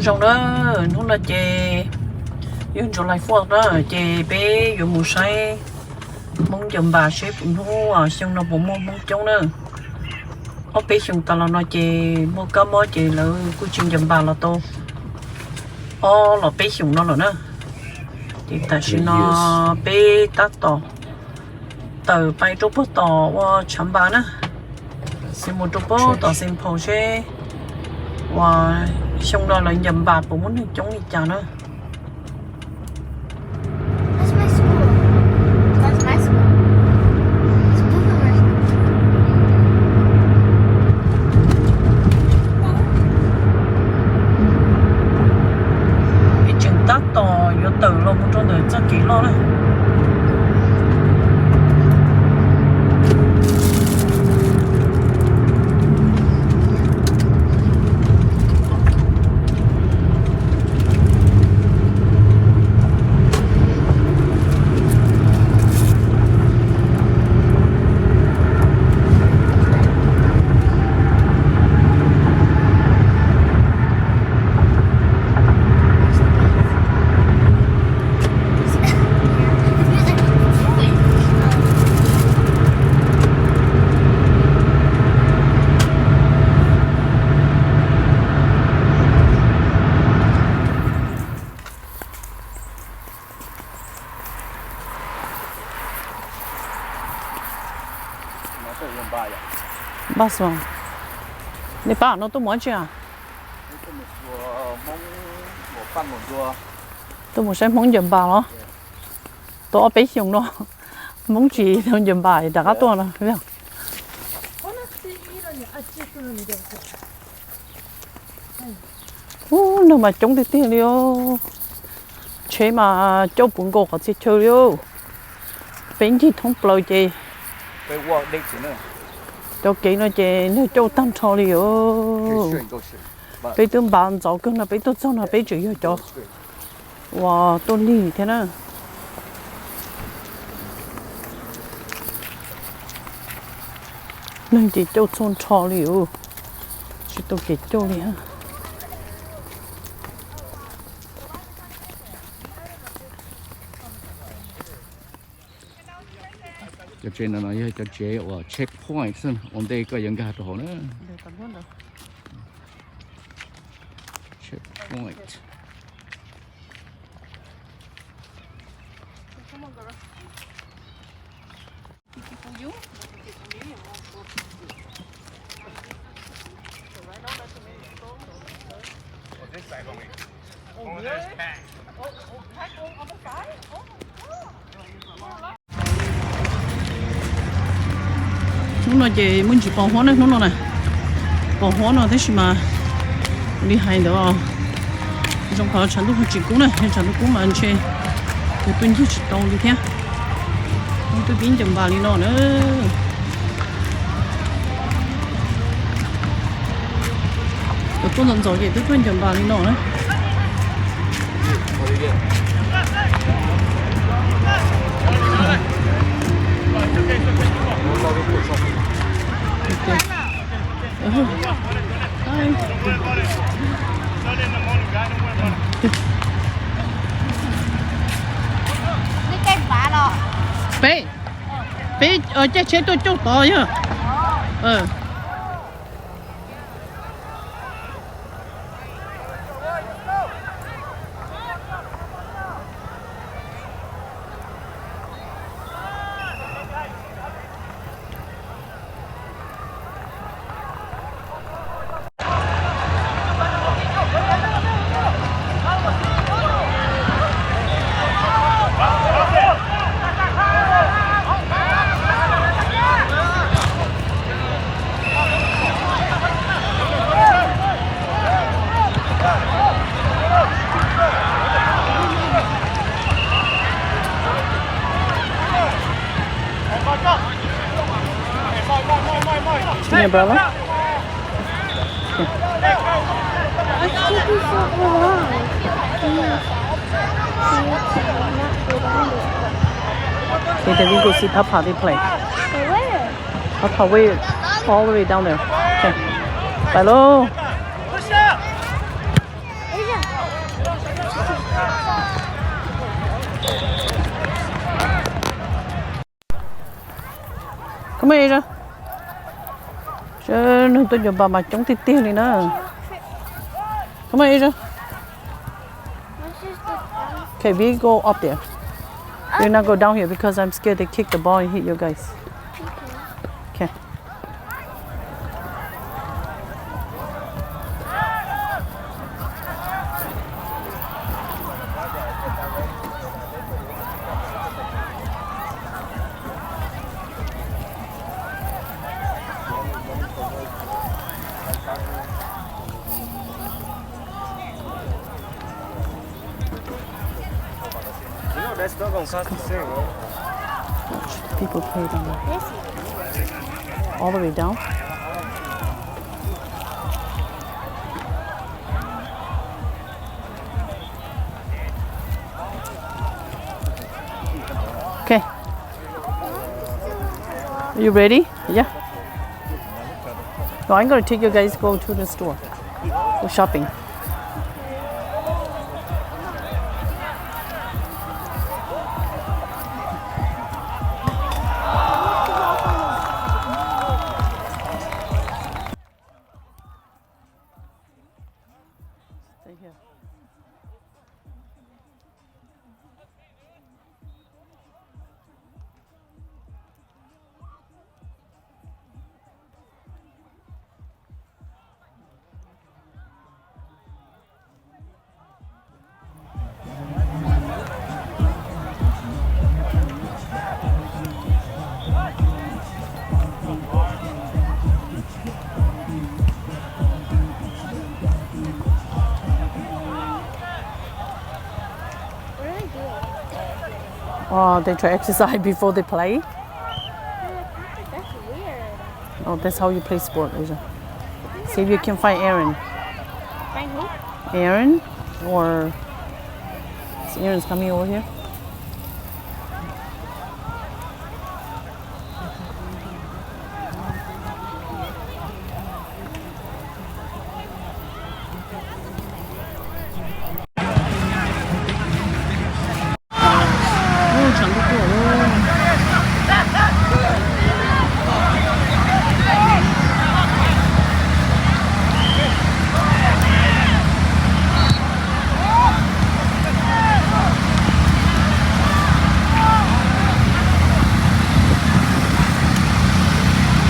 trong đó nó là chè dùng cho lại phốt đó chè bé dùng mù say mong dùng bà sẽ phụ thu à xong nó bụng mong trong đó ở bé xong ta là nó chè mua cá mó chè là cứ chừng dùng bà là tô là bé xong nó rồi nữa thì ta sẽ nó bé tát to từ bay trúc bớt to qua chấm bà nữa xin một trúc bớt to xin phô xe và xong đó là nhầm bà cũng muốn chống đi chào nữa. That's my school. That's my school. It's both of our Cái chừng tát to vô từ luôn một trong đời rất kỹ lo đấy. Ba sao? Đi ba nó tôi muốn chưa? Tôi muốn xem món dầm bà đó. Tôi ở bếp dùng đó. Món gì theo dầm bà đã có tôi rồi, thấy không? Nếu mà chống thì tiền liêu. Chế mà cho bốn cô có thể chơi liêu. Bánh thì không bầu gì. Cho kỹ nó chè nó cho tăng cho liêu. Bây giờ bạn cháu cứ là bây giờ cháu là bây giờ cho. Wow, tôi đi thế nào? Nên chỉ cho son cho liêu. Chỉ tôi kỹ cho liêu. cho trên là nói cho chế ở checkpoint xem ổn định cái những cái đó nữa checkpoint nó chỉ muốn chỉ bỏ hoa này nó này bỏ hoa nó thế mà đi hay đó trong họ chẳng được chỉ cũ này chẳng được cũ mà anh chơi tôi tuyên chỉ tàu đi theo tôi biến chậm bà đi nó nữa tôi lần rồi tôi tuyên chậm bà đi nó nữa cái bả rồi. Bé ở trên xe tôi chốt tỏ nhá. Yeah, brother. Okay, then we go see Papa they play. Where? Papa way all the way down there. Okay. Hello. Asian. Come here, Asia. Chứ nó tôi nhầm bà mà chống thịt tiêu này nữa. Come here, Asia. What's just the fun? Okay, we go up there. We're not go down here because I'm scared they kick the ball and hit you guys. Okay. That's not gonna cost the same, right? People play down there. This All the way down. Okay. Are you ready? Yeah. So I'm gonna take you guys go to the store for shopping. Stay here. What are they doing? Oh, they try exercise before they play. That's weird. Oh, that's how you play sport, Asia. See if you can find Aaron. Find who? Aaron, or is Aaron's coming over here?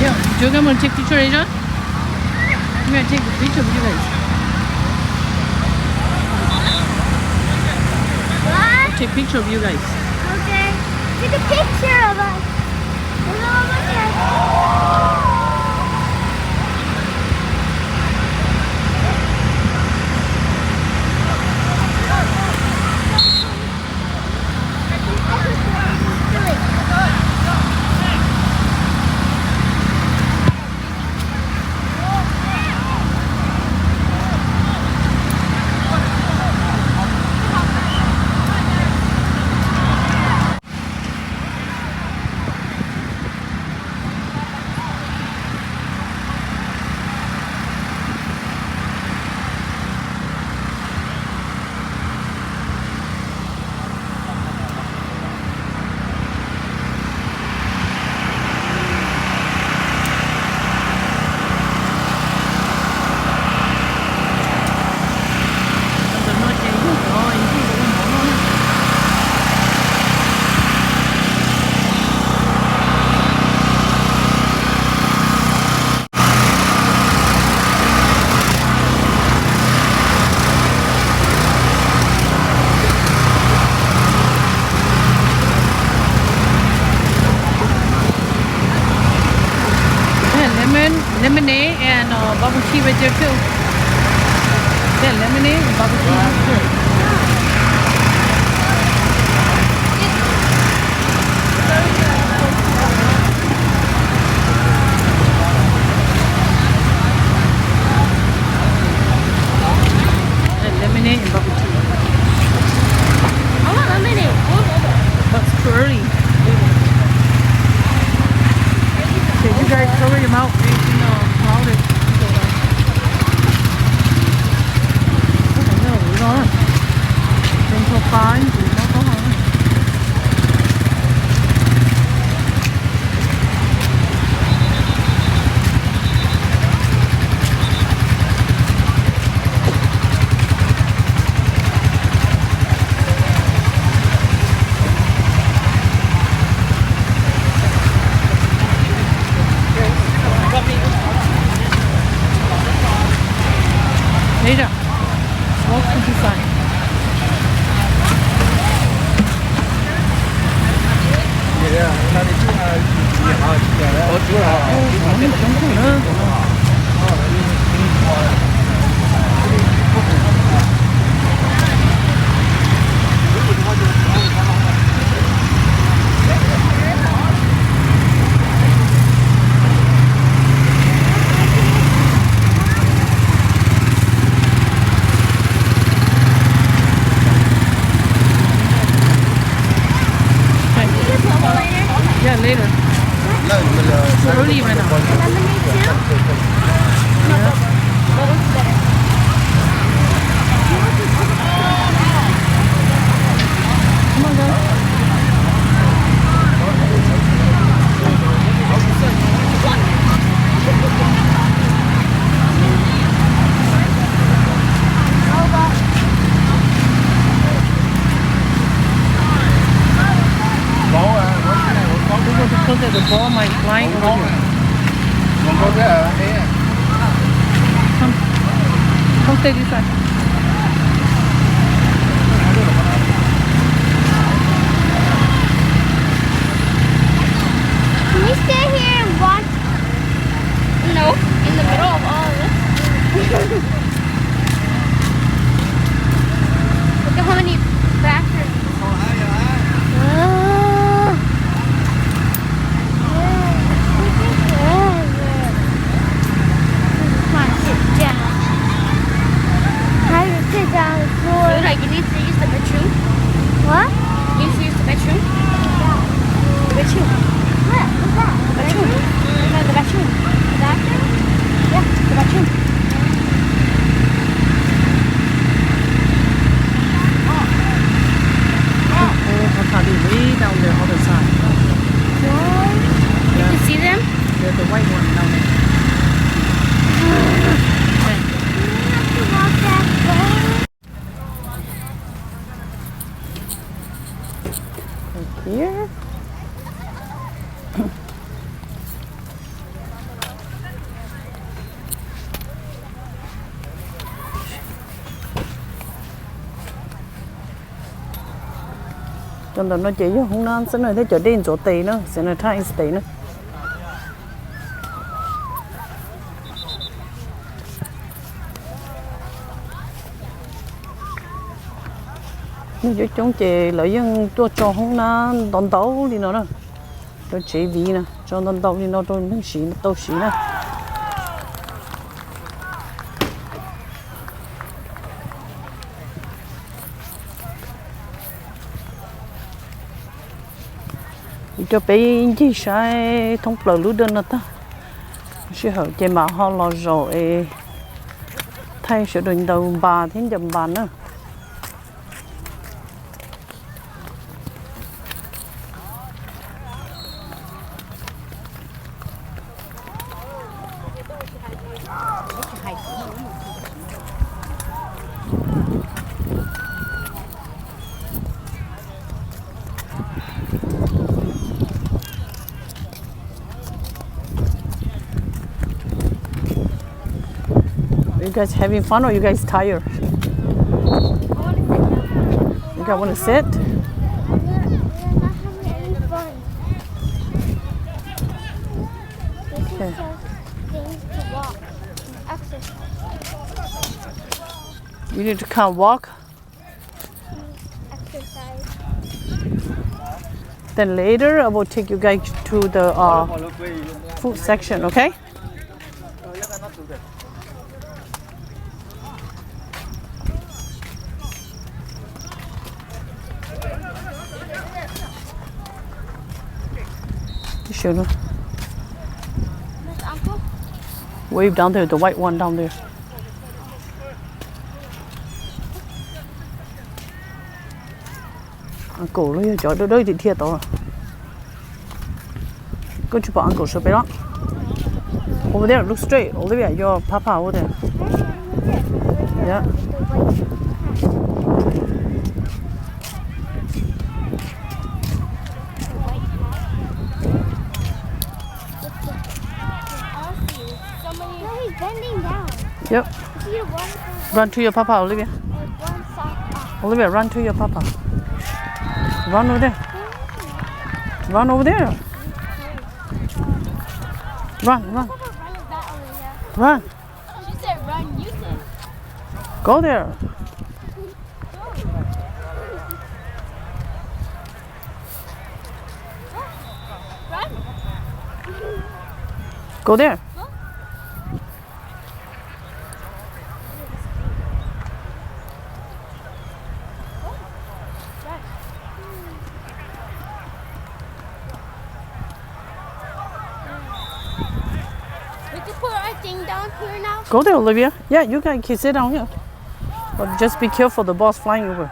Yeah, do you want to take picture, Asia? I'm gonna take a picture of you guys. What? Take picture of you guys. Okay. Take a picture of us. Hello, look at. Lemonade and bubble tea right there too. Yeah, lemonade and bubble tea right there. Yeah, lemonade and bubble tea. I want lemonade. That's too early. Okay, you guys cover your mouth. You can crowd it. What the hell is on? Yeah, later. So early right now. Come on, guys. Because of the ball might fly over here. Come stay this side. Can we stay here and watch? No, in the middle of all of this. Look at how many bathrooms. Like you need to use the bedroom. What? You need to use the bedroom. The bedroom. What? What's that? The bedroom. No, the bedroom. The bathroom? Yeah, the bedroom. Probably way down there other side. What? You can see them? There's the white one down there. You have to walk that way. Here. Trong đó nó chỉ vô không nan xin rồi thế trở đến chỗ tì nữa, sẽ là thay tì nữa. Nếu chúng chị lợi dụng cho không nan đòn tàu đi nó nè, cho chị vì nè, cho đòn tàu đi nó cho những xí tàu xí nè. Cho bé gì sai thông bờ lúa đơn là ta, sẽ hỏi chị mà họ lo rồi thay sự định đầu bà thêm dầm bà nữa. You guys having fun or you guys tired? You guys want to sit? We're not having any fun. This is Okay. just things to walk and exercise. You need to come walk. Exercise. Then later I will take you guys to the food section, okay? You should Miss Uncle? wave down there, the white one down there. Uncle, nó chỗ đó thì thiệt to. Go to Uncle, so be over there, look straight. Olivia, your papa over there. Yeah. No, he's bending down. Yep. See the one Run to your papa, Olivia. one sock off. Olivia, run to your papa. Run over there. Run over there. Run, run, Run is that Olivia. run. She said run, you said. Go there. Run. Go there. We can put our thing down here now. Go there, Olivia. Yeah, you can sit down here. But just be careful, the ball's flying over.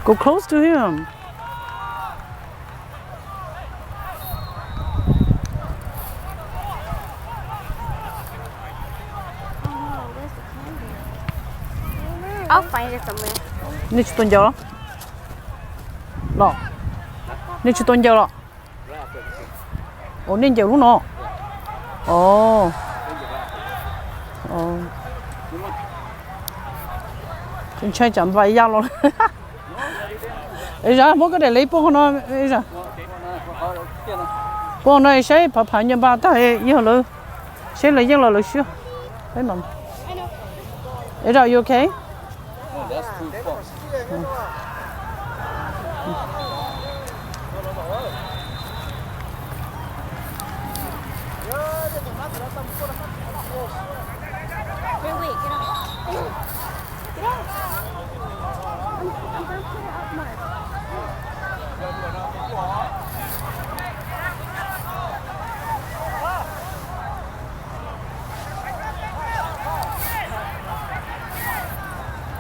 Go close to him. Oh, where's the camera? I'll find it somewhere. Nè chị tuần giờ đó. Nè chị tuần giờ đó. Ồ nên giờ lúc nào? Ồ. Ồ. Chúng chơi chẳng phải giao luôn. Ê ra mỗi cái để lấy bông nó ê ra. Bông nó sẽ phải phải nhân ba ta yêu rồi. Sẽ lấy yêu rồi xíu. Đấy mà. Ê ra you okay? That's too fast. Here, wait, get off. Get off. I'm gonna put it up, Mark.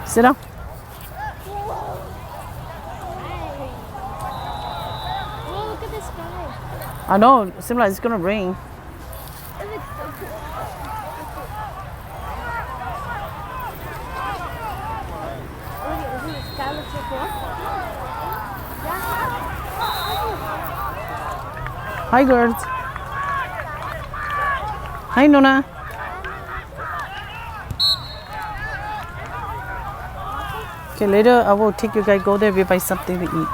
Sit down. Oh, look at the sky. I know, it seems like it's gonna rain. It looks so cool. Look at the sky looks so cool. Hi girls. Hi Nona. Okay, later I will take you guys go there. We buy something to eat.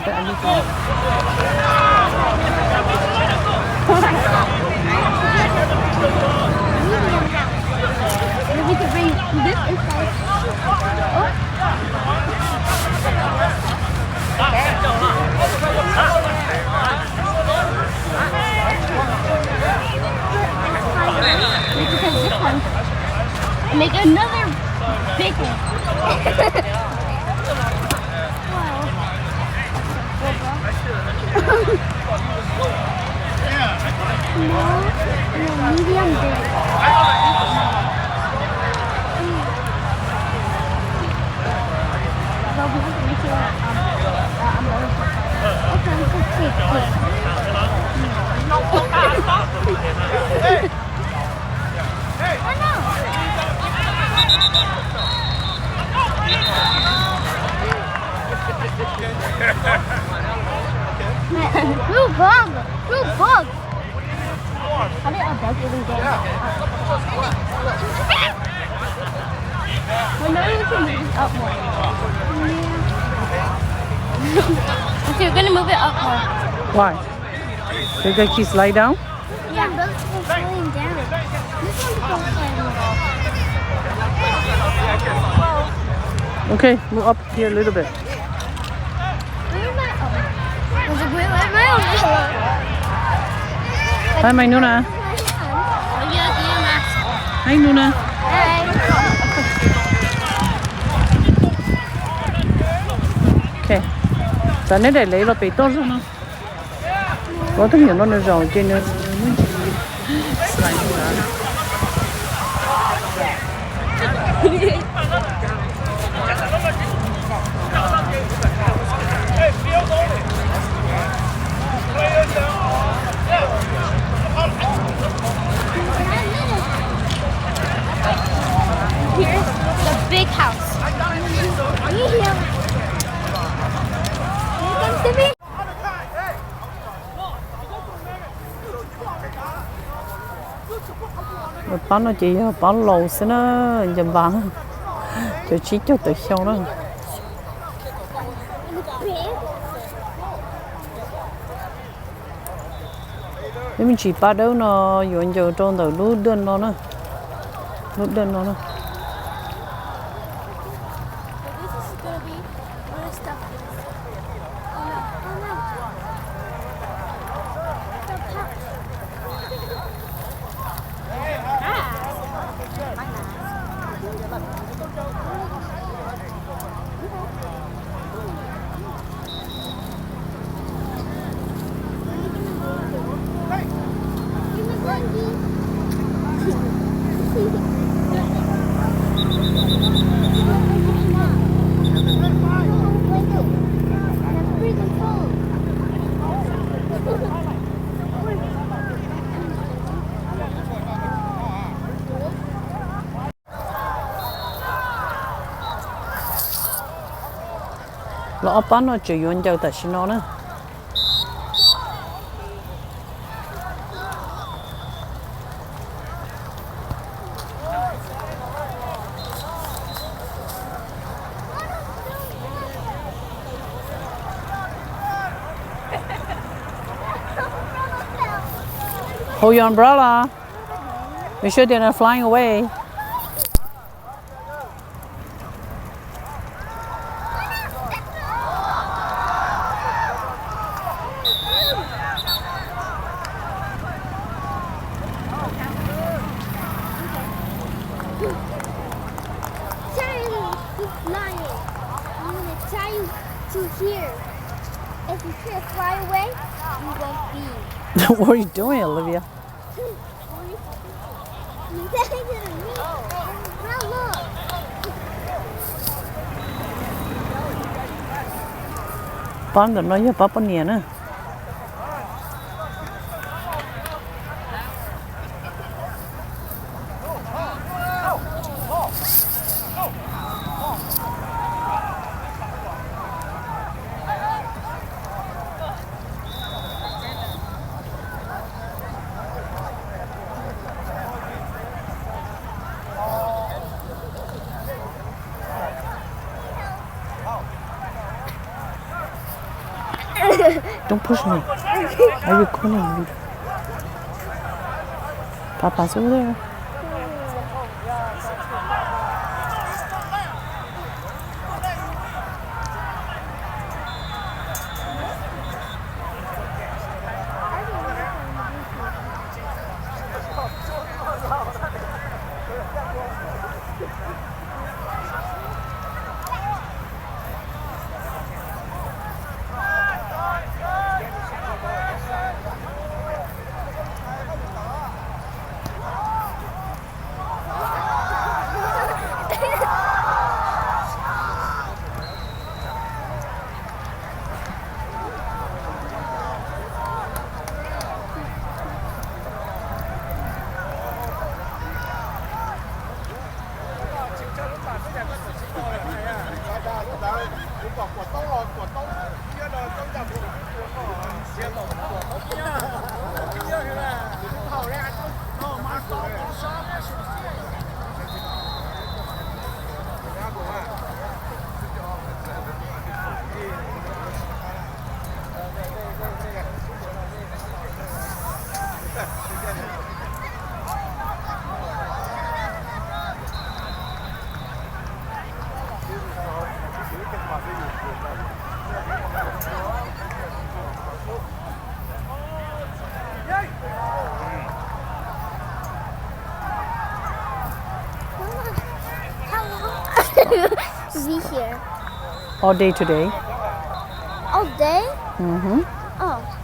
But I need to- Maybe we could bring this inside. We could take this one and make another big one. No, medium big. Well, we have to make sure okay, let's take it. Blue bug! Blue bug! How did a bug even get out? Well, maybe we can move this up more. Okay, we're gonna move it up more. Why? So you guys keep lie down? Yeah, those are falling down. This one's going down. Okay, move up here a little bit. Where am I? Oh. There's a wheel at my own. Hi, my Nuna. Oh, yeah, the mask. Hi, Nuna. Hey. Okay. Tại nếu để lấy là bị tốt rồi nó. Có rất nhiều nó rồi trên nó. Here's the big house. Here comes the big. Một bán nó chỉ bán lẩu xin nó dầm bán cho chỉ cho tới sau đó nếu mình chỉ bắt đầu nó dọn dẹp trong đầu lúa đơn nó nữa lúa đơn nó nữa lỡ bán nó chỉ dọn dẹp tại xin nó nữa hold your umbrella. Make sure they're not flying away. Here. If you try to fly away, you won't be. What are you doing, Olivia? Now look. Bán được nó với Papa nè nữa. Don't push me. I'm recording you. Papa's over there. Be here All day today. all day. Mm-hmm. Oh.